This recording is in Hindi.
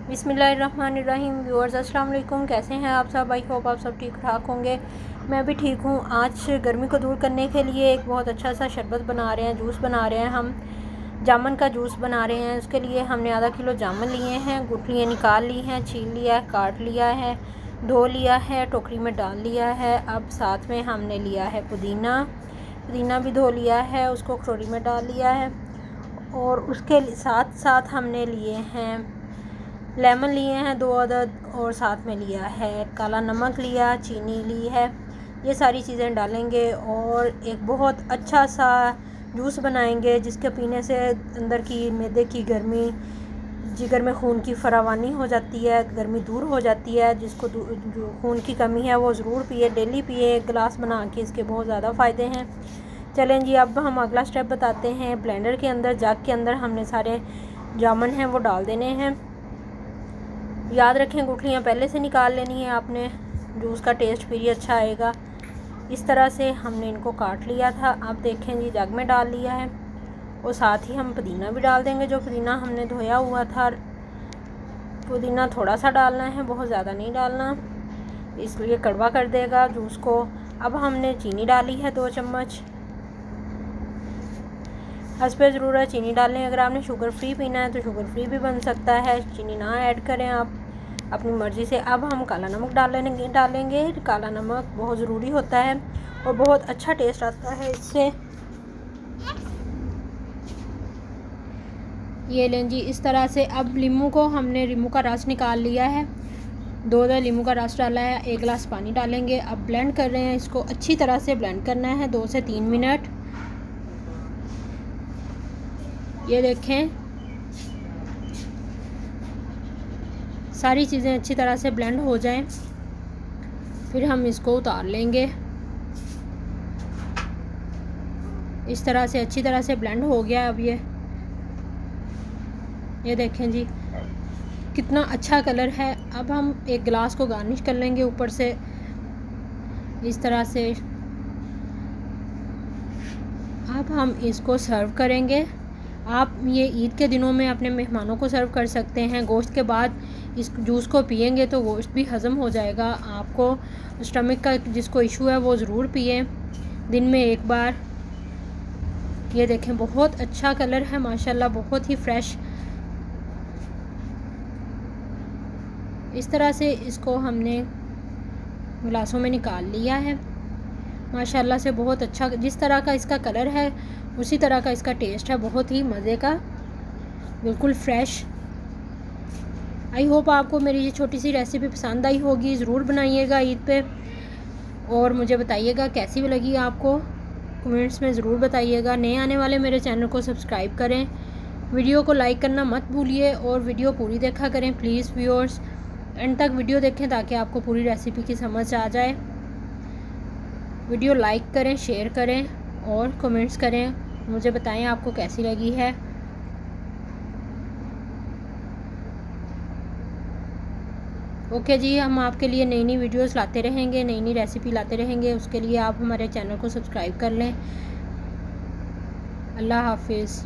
बिस्मिल्लाहिर्रहमानिर्रहीम। व्यूअर्स अस्सलाम वालेकुम, कैसे हैं आप सब? आई होप आप सब ठीक ठाक होंगे। मैं भी ठीक हूँ। आज गर्मी को दूर करने के लिए एक बहुत अच्छा सा शरबत बना रहे हैं, जूस बना रहे हैं। हम जामुन का जूस बना रहे हैं। उसके लिए हमने आधा किलो जामुन लिए हैं, गुठलियाँ निकाल ली हैं, छील लिया है, काट लिया है, धो लिया है, टोकरी में डाल लिया है। अब साथ में हमने लिया है पुदीना भी धो लिया है, उसको कटोरी में डाल लिया है। और उसके साथ साथ हमने लिए हैं लेमन लिए हैं 2 अदद, और साथ में लिया है काला नमक लिया, चीनी ली है। ये सारी चीज़ें डालेंगे और एक बहुत अच्छा सा जूस बनाएंगे, जिसके पीने से अंदर की मैदे की गर्मी, जिगर में खून की फरावानी हो जाती है, गर्मी दूर हो जाती है। जिसको जो खून की कमी है वो ज़रूर पिए, डेली पिए, एक गिलास बना के। इसके बहुत ज़्यादा फ़ायदे हैं। चलें जी, अब हम अगला स्टेप बताते हैं। ब्लेंडर के अंदर, जग के अंदर हमने सारे जामुन हैं वो डाल देने हैं। याद रखें, गुठलियाँ पहले से निकाल लेनी है आपने, जूस का टेस्ट फिर ही अच्छा आएगा। इस तरह से हमने इनको काट लिया था। अब देखें जी, जग में डाल लिया है, और साथ ही हम पुदीना भी डाल देंगे। जो पुदीना हमने धोया हुआ था, पुदीना थोड़ा सा डालना है, बहुत ज़्यादा नहीं डालना, इसलिए कड़वा कर देगा जूस को। अब हमने चीनी डाली है 2 चम्मच। हस्बे ज़रूरत चीनी डालें। अगर आपने शुगर फ्री पीना है तो शुगर फ्री भी बन सकता है, चीनी ना ऐड करें आप अपनी मर्ज़ी से। अब हम काला नमक डालेंगे। काला नमक बहुत ज़रूरी होता है और बहुत अच्छा टेस्ट आता है इससे। ये लें जी, इस तरह से। अब नींबू का रस निकाल लिया है, 2 नींबू का रस डाला है, 1 गिलास पानी डालेंगे। अब ब्लेंड कर रहे हैं, इसको अच्छी तरह से ब्लेंड करना है 2 से 3 मिनट। ये देखें, सारी चीज़ें अच्छी तरह से ब्लेंड हो जाएं, फिर हम इसको उतार लेंगे। इस तरह से अच्छी तरह से ब्लेंड हो गया। अब ये देखें जी, कितना अच्छा कलर है। अब हम एक गिलास को गार्निश कर लेंगे ऊपर से, इस तरह से। अब हम इसको सर्व करेंगे। आप ये ईद के दिनों में अपने मेहमानों को सर्व कर सकते हैं। गोश्त के बाद इस जूस को पिएंगे तो गोश्त भी हज़म हो जाएगा। आपको स्टमक का जिसको इशू है वो ज़रूर पिए, दिन में 1 बार। ये देखें, बहुत अच्छा कलर है माशाल्लाह, बहुत ही फ्रेश। इस तरह से इसको हमने गिलासों में निकाल लिया है माशाल्लाह से। बहुत अच्छा, जिस तरह का इसका कलर है उसी तरह का इसका टेस्ट है, बहुत ही मज़े का, बिल्कुल फ्रेश। आई होप आपको मेरी ये छोटी सी रेसिपी पसंद आई होगी। ज़रूर बनाइएगा ईद पे, और मुझे बताइएगा कैसी भी लगी आपको, कमेंट्स में ज़रूर बताइएगा। नए आने वाले मेरे चैनल को सब्सक्राइब करें, वीडियो को लाइक करना मत भूलिए, और वीडियो पूरी देखा करें प्लीज़ व्यूअर्स। एंड तक वीडियो देखें ताकि आपको पूरी रेसिपी की समझ आ जाए। वीडियो लाइक करें, शेयर करें और कमेंट्स करें, मुझे बताएं आपको कैसी लगी है। ओके जी, हम आपके लिए नई नई वीडियोस लाते रहेंगे, नई नई रेसिपी लाते रहेंगे। उसके लिए आप हमारे चैनल को सब्सक्राइब कर लें। अल्लाह हाफिज़।